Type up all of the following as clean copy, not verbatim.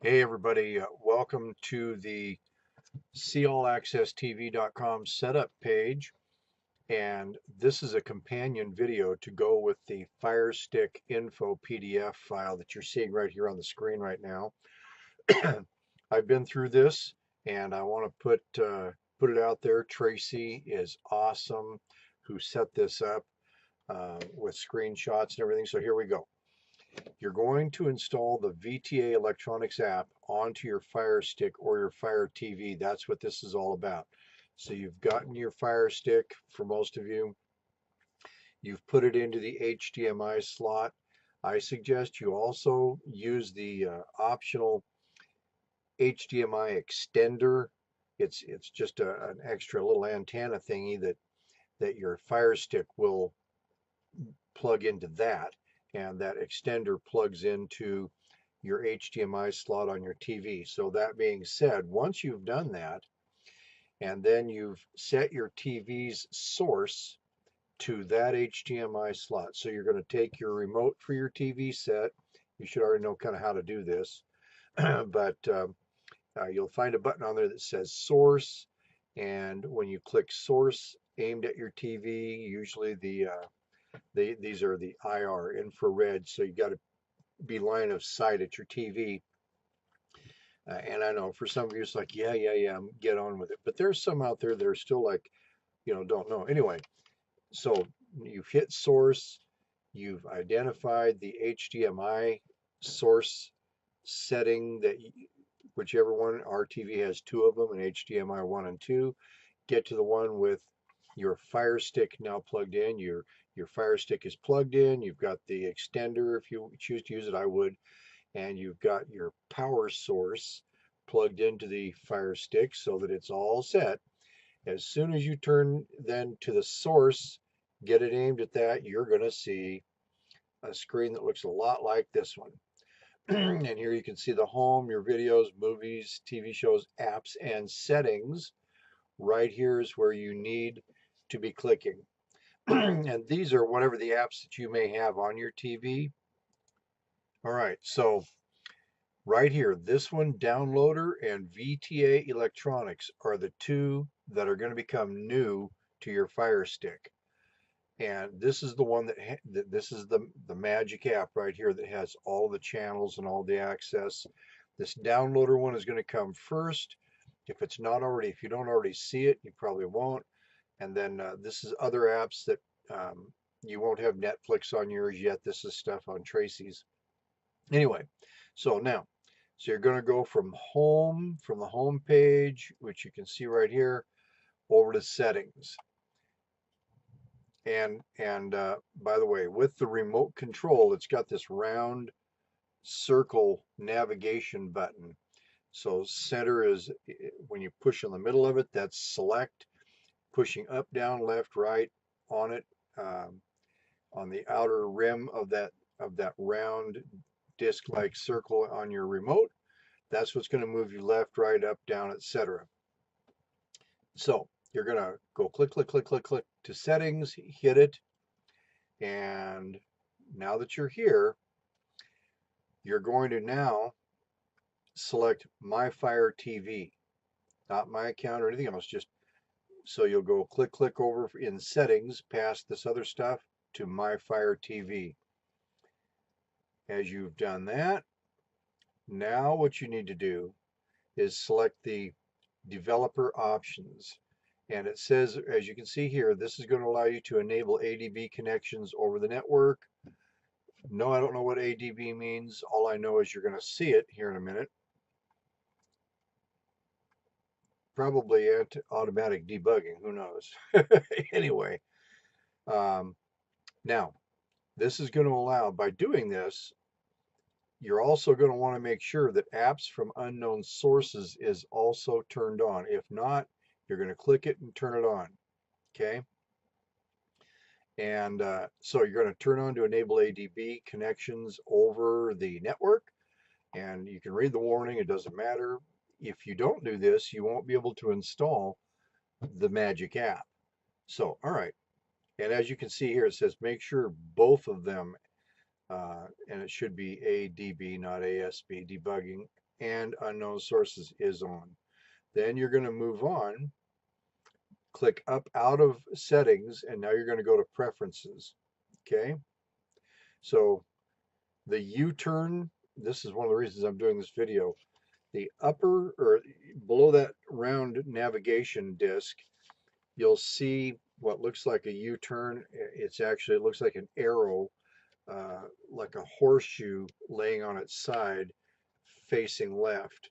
Hey everybody, welcome to the seeallaccesstv.com setup page, and this is a companion video to go with the Firestick info PDF file that you're seeing right here on the screen right now. I've been through this and I want to put it out there. Tracy is awesome, who set this up with screenshots and everything. So here we go. You're going to install the VTA electronics app onto your Fire Stick or your Fire TV. That's what this is all about. So you've gotten your Fire Stick, for most of you. You've put it into the HDMI slot. I suggest you also use the optional HDMI extender. It's just an extra little antenna thingy that your Fire Stick will plug into that, and that extender plugs into your HDMI slot on your TV. So that being said, once you've done that, and then you've set your TV's source to that HDMI slot. So you're going to take your remote for your TV set. You should already know kind of how to do this, but you'll find a button on there that says source. And when you click source aimed at your TV, usually these are the IR infrared, so you got to be line of sight at your TV. And I know for some of you it's like, yeah, get on with it. But there's some out there that are still like, don't know. Anyway, so you've hit source, you've identified the HDMI source setting that whichever one. Our TV has two of them, an HDMI 1 and 2. Get to the one with your Fire Stick now plugged in. Your Fire Stick is plugged in. You've got the extender if you choose to use it. I would. And you've got your power source plugged into the Fire Stick so that it's all set. As soon as you turn then to the source, get it aimed at that, you're going to see a screen that looks a lot like this one. And here you can see the home, your videos, movies, TV shows, apps, and settings. Right here is where you need to be clicking. And these are whatever the apps that you may have on your TV. All right, so right here, this one, Downloader and VTA Electronics, are the two that are going to become new to your Fire Stick. And this is the one this is the magic app right here that has all the channels and all the access. This Downloader one is going to come first. If you don't already see it, you probably won't. And then this is other apps that you won't have Netflix on yours yet. This is stuff on Tracy's. Anyway, so you're going to go from the home page, which you can see right here, over to settings. And by the way, with the remote control, it's got this round circle navigation button. So center is when you push in the middle of it, that's select. Pushing up, down, left, right on it, on the outer rim of that round disc-like circle on your remote. That's what's going to move you left, right, up, down, etc. So you're going to go click to settings, hit it, and now that you're here, you're going to now select My Fire TV, not my account or anything else. Just so you'll go click over in settings past this other stuff to My Fire TV. As you've done that, now what you need to do is select the developer options. And it says, as you can see here, this is going to allow you to enable ADB connections over the network. No, I don't know what ADB means. All I know is you're going to see it here in a minute. Probably automatic debugging, who knows? Anyway, now this is going to allow, by doing this, you're also going to want to make sure that apps from unknown sources is also turned on. If not, you're going to click it and turn it on. Okay. And so you're going to turn on to enable ADB connections over the network. And you can read the warning. It doesn't matter. If you don't do this, you won't be able to install the Magic app. So, all right. And as you can see here, it says make sure both of them, and it should be ADB, not ASB, debugging and unknown sources is on. Then you're going to move on, click up out of settings, and now you're going to go to preferences. Okay, so the U-turn, this is one of the reasons I'm doing this video. The upper or below that round navigation disc, you'll see what looks like a U-turn. It's actually, it looks like an arrow, like a horseshoe laying on its side facing left.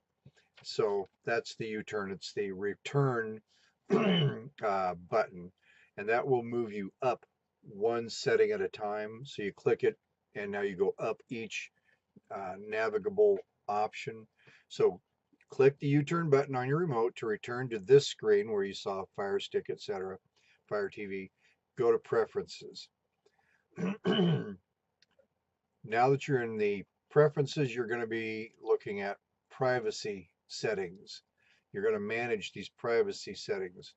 So that's the U-turn. It's the return button, and that will move you up one setting at a time. So you click it, and now you go up each navigable option. So click the U-turn button on your remote to return to this screen where you saw Firestick, etc., Fire TV. Go to Preferences. Now that you're in the Preferences, you're going to be looking at Privacy Settings. You're going to manage these privacy settings.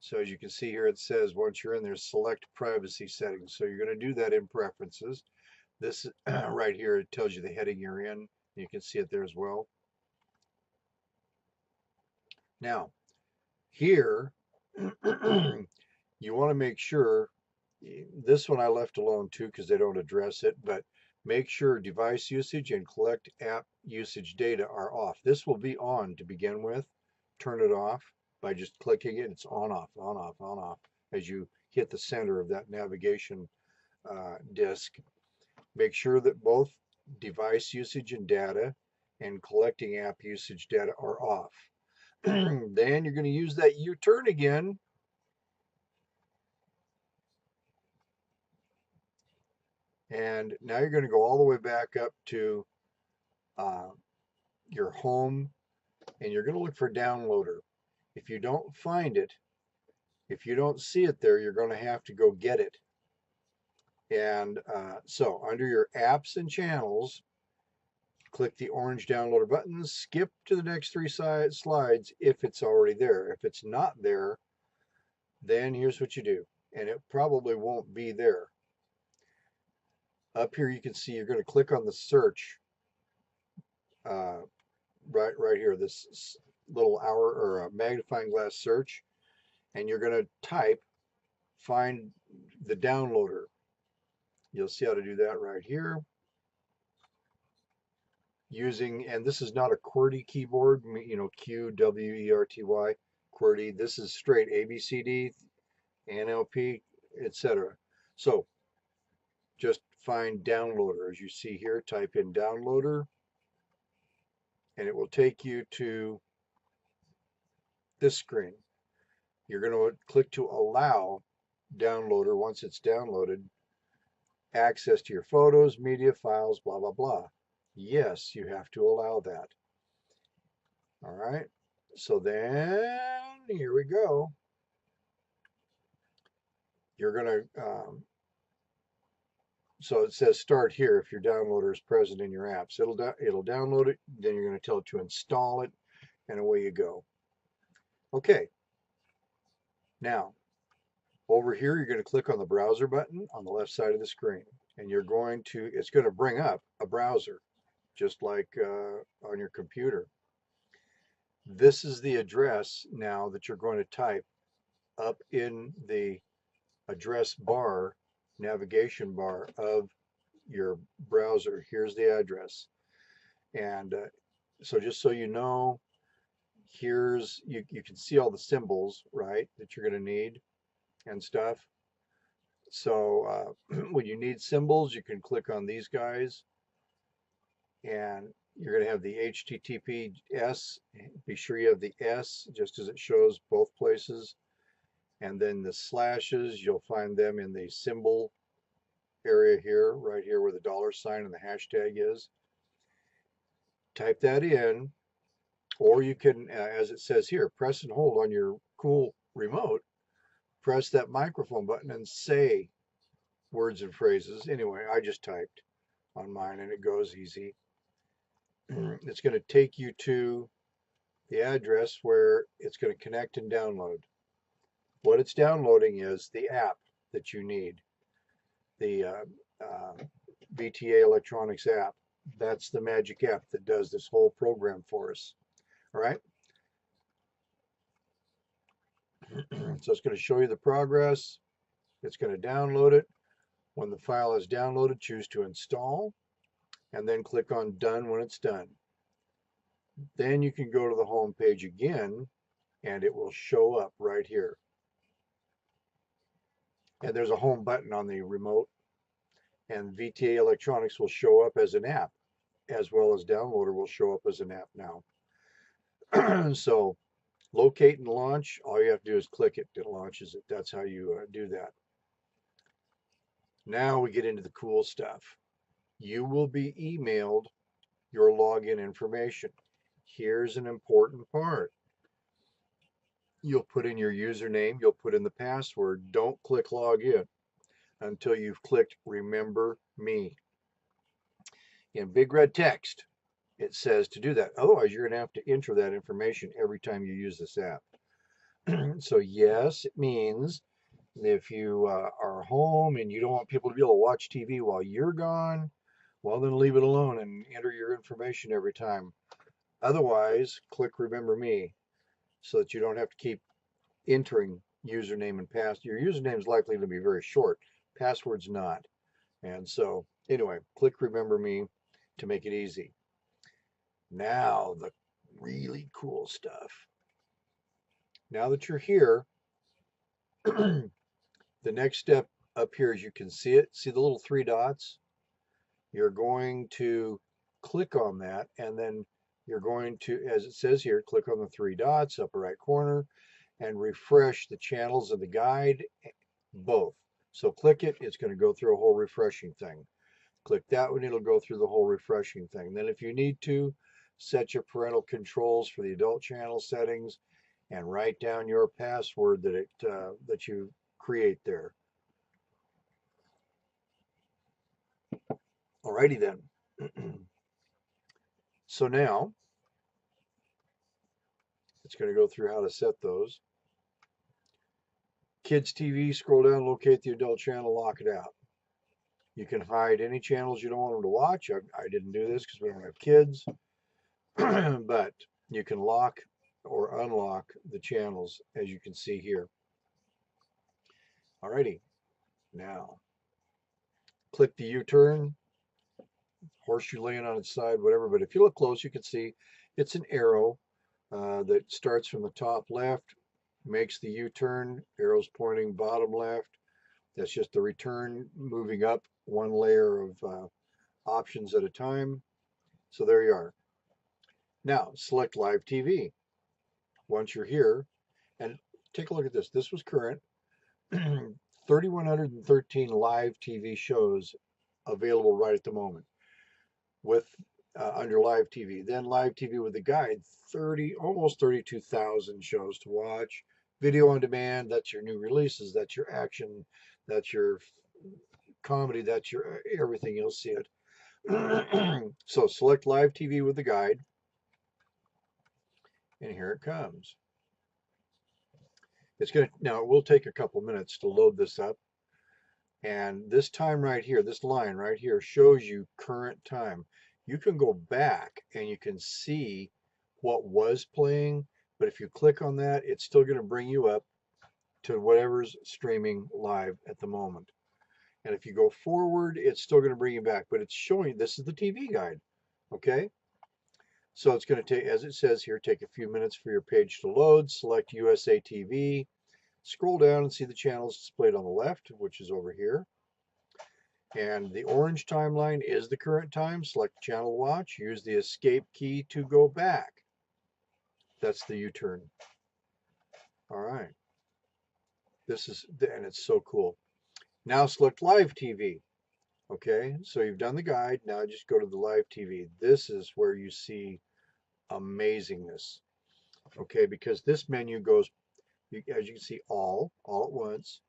So as you can see here, it says once you're in there, select Privacy Settings. So you're going to do that in Preferences. This right here, it tells you the heading you're in. You can see it there as well. Now, here, you want to make sure, this one I left alone too because they don't address it, but make sure device usage and collect app usage data are off. This will be on to begin with. Turn it off by just clicking it. It's on, off, on, off, on, off as you hit the center of that navigation disc. Make sure that both device usage and data and collecting app usage data are off. Then you're going to use that U-turn again. And now you're going to go all the way back up to your home, and you're going to look for downloader. If you don't find it, if you don't see it there, you're going to have to go get it. And so under your apps and channels, click the orange downloader button, skip to the next 3 slides if it's already there. If it's not there, then here's what you do. And it probably won't be there. Up here you can see you're going to click on the search right here, this little hour or a magnifying glass search, and you're going to type find the downloader. You'll see how to do that right here. Using, and this is not a QWERTY keyboard, you know, QWERTY, QWERTY. This is straight ABCD, NLP, etc. So just find downloader. As you see here, type in downloader, and it will take you to this screen. You're going to click to allow downloader. Once it's downloaded, access to your photos, media, files, blah, blah, blah. Yes, you have to allow that. All right. So then here we go. You're going to, so it says start here if your downloader is present in your apps. It'll download it. Then you're going to tell it to install it, and away you go. Okay. Now, over here, you're going to click on the browser button on the left side of the screen, and you're going to, it's going to bring up a browser, just like on your computer. This is the address now that you're going to type up in the address bar, navigation bar of your browser. Here's the address. And so just so you know, here's, you can see all the symbols, right, that you're going to need and stuff. So when you need symbols, you can click on these guys, and you're going to have the HTTPS. Be sure you have the S just as it shows both places. And then the slashes, you'll find them in the symbol area here, right here where the $sign and the hashtag is. Type that in, or you can, as it says here, press and hold on your cool remote. Press that microphone button and say words and phrases. Anyway, I just typed on mine and it goes easy. It's going to take you to the address where it's going to connect and download. What it's downloading is the app that you need, the VTA Electronics app. That's the magic app that does this whole program for us. All right. So it's going to show you the progress. It's going to download it. When the file is downloaded, choose to install and then click on done when it's done. Then you can go to the home page again and it will show up right here. And there's a home button on the remote, and VTA Electronics will show up as an app, as well as Downloader will show up as an app now. So locate and launch, all you have to do is click it, it launches it. That's how you do that. Now we get into the cool stuff. You will be emailed your login information. Here's an important part. You'll put in your username, you'll put in the password. Don't click login until you've clicked remember me. In big red text, it says to do that. Otherwise, you're going to have to enter that information every time you use this app. So yes, it means if you are home and you don't want people to be able to watch TV while you're gone, well, then leave it alone and enter your information every time. Otherwise, click remember me so that you don't have to keep entering username and password. Your username is likely to be very short. Password's not. And so anyway, click remember me to make it easy. Now the really cool stuff. Now that you're here, the next step up here, as you can see it, see the little three dots? You're going to click on that, and then you're going to, as it says here, click on the three dots, upper right corner, and refresh the channels of the guide, both. So click it, it's going to go through a whole refreshing thing. Click that one, it'll go through the whole refreshing thing. Then if you need to, set your parental controls for the adult channel settings and write down your password that you create there. Alrighty then. So now it's going to go through how to set those. Kids TV, scroll down, locate the adult channel, lock it out. You can hide any channels you don't want them to watch. I didn't do this because we don't have kids, but you can lock or unlock the channels as you can see here. Alrighty, now click the U-turn, horseshoe laying on its side, whatever. But if you look close, you can see it's an arrow that starts from the top left, makes the U-turn, arrows pointing bottom left. That's just the return moving up one layer of options at a time. So there you are. Now select live TV. Once you're here, and take a look at this. This was current. 3,113 live TV shows available right at the moment with under live TV. Then live TV with the guide, almost 32,000 shows to watch. Video on demand, that's your new releases, that's your action, that's your comedy, that's your everything, you'll see it. So select live TV with the guide, and here it comes. It's going to, now it will take a couple minutes to load this up. And this time right here, this line right here shows you current time. You can go back and you can see what was playing, but if you click on that, it's still going to bring you up to whatever's streaming live at the moment. And if you go forward, it's still going to bring you back, but it's showing this is the TV guide. Okay. So it's going to take, as it says here, take a few minutes for your page to load. Select USA TV. Scroll down and see the channels displayed on the left, which is over here. And the orange timeline is the current time. Select channel watch. Use the escape key to go back. That's the U-turn. All right. This is, and it's so cool. Now select live TV. Okay, so you've done the guide. Now just go to the live TV. This is where you see amazingness. Okay, because this menu goes, as you can see, all at once.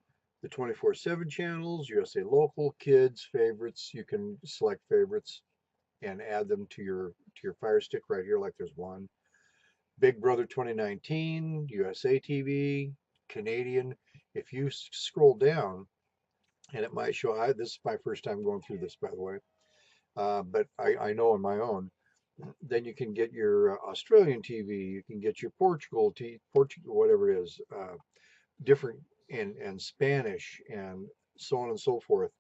The 24/7 channels, USA Local, Kids, Favorites. You can select favorites and add them to your Firestick right here, like there's one. Big Brother 2019, USA TV, Canadian. If you scroll down, and it might show, this is my first time going through this, by the way. but I know on my own. Then you can get your Australian TV, you can get your Portugal, whatever it is, different, and Spanish and so on and so forth.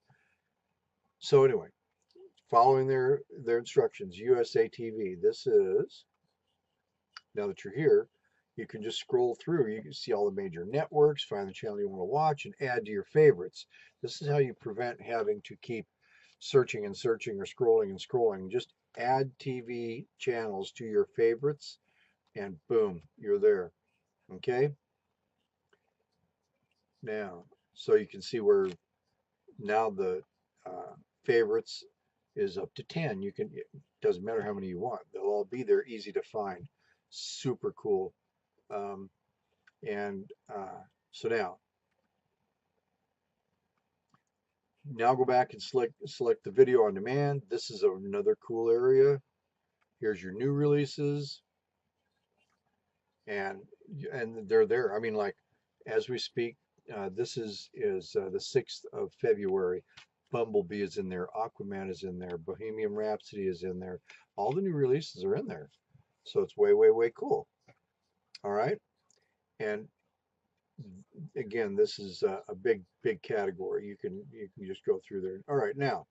So anyway, following their instructions, USA TV. This is, now that you're here, you can just scroll through. You can see all the major networks, find the channel you want to watch, and add to your favorites. This is how you prevent having to keep searching and searching or scrolling and scrolling. Just add TV channels to your favorites, and boom, you're there. Okay? Now, so you can see where now the favorites is up to 10. You can, it doesn't matter how many you want. They'll all be there, easy to find. Super cool. Um, and so now go back and select the video on demand. This is another cool area. Here's your new releases, and they're there. I mean, like as we speak, this is the 6th of February. Bumblebee is in there, Aquaman is in there, Bohemian Rhapsody is in there. All the new releases are in there, so it's way, way, way cool. All right, and again, this is a big, big category. You can just go through there. All right, now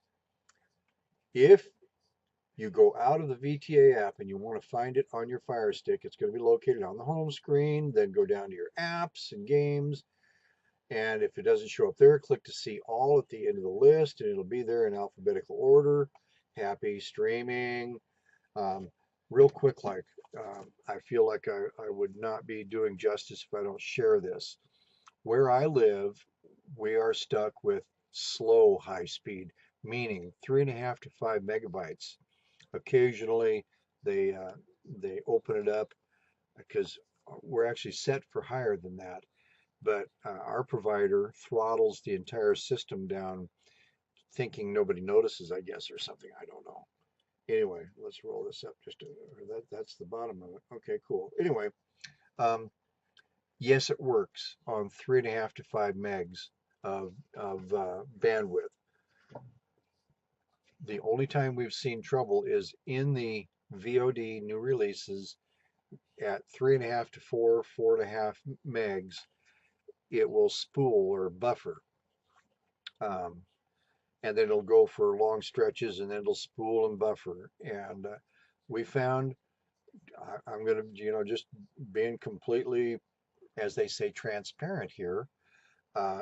if you go out of the VTA app and you want to find it on your Fire Stick, it's going to be located on the home screen. Then go down to your apps and games. And if it doesn't show up there, click to see all at the end of the list, and it'll be there in alphabetical order. Happy streaming. Um, Real quick, like I feel like I would not be doing justice if I don't share this. Where I live, we are stuck with slow high speed, meaning 3.5 to 5 megabytes. Occasionally, they open it up because we're actually set for higher than that. But our provider throttles the entire system down, thinking nobody notices, I guess, or something. I don't know. Anyway, let's roll this up that's the bottom of it. Okay, cool. Anyway, um, yes, it works on 3.5 to 5 megs of bandwidth. The only time we've seen trouble is in the VOD new releases at 3.5 to 4.5 megs. It will spool or buffer. Um, and then it'll go for long stretches, and then it'll spool and buffer. And we found, I'm going to, just being completely, as they say, transparent here.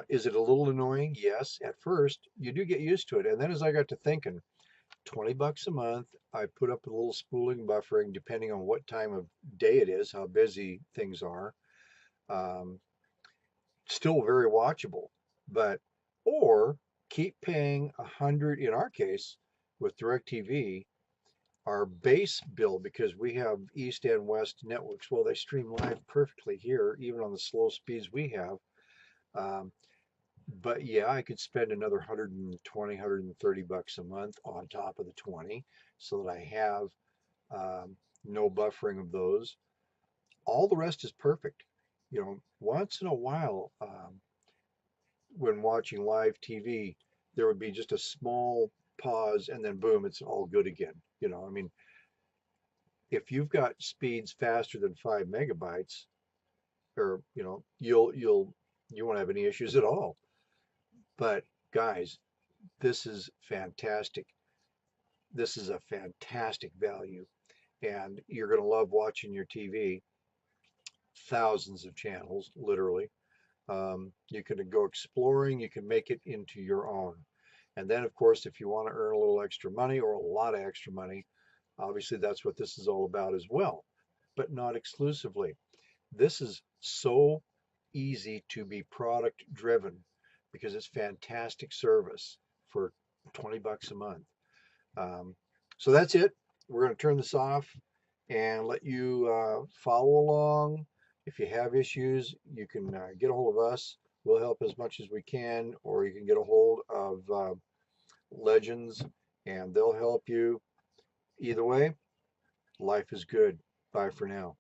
Is it a little annoying? Yes, at first. You do get used to it. And then as I got to thinking, $20 a month, I put up a little spooling buffering depending on what time of day it is, how busy things are. Um, Still very watchable, but or keep paying 100 in our case with DirecTV, our base bill, because we have east and west networks. Well, they stream live perfectly here, even on the slow speeds we have. Um, but yeah, I could spend another 120, $130 a month on top of the 20 so that I have no buffering of those. All the rest is perfect. Once in a while, when watching live TV, there would be just a small pause and then boom, it's all good again. I mean, if you've got speeds faster than 5 megabytes, or you won't have any issues at all. But guys, this is fantastic. This is a fantastic value, and you're going to love watching your TV. Thousands of channels, literally. You can go exploring, you can make it into your own. And then, of course, if you want to earn a little extra money or a lot of extra money, obviously that's what this is all about as well, but not exclusively. This is so easy to be product driven because it's fantastic service for $20 a month. Um, so that's it. We're going to turn this off and let you follow along. If you have issues, you can get a hold of us. We'll help as much as we can, or you can get a hold of Legends and they'll help you. Either way, life is good. Bye for now.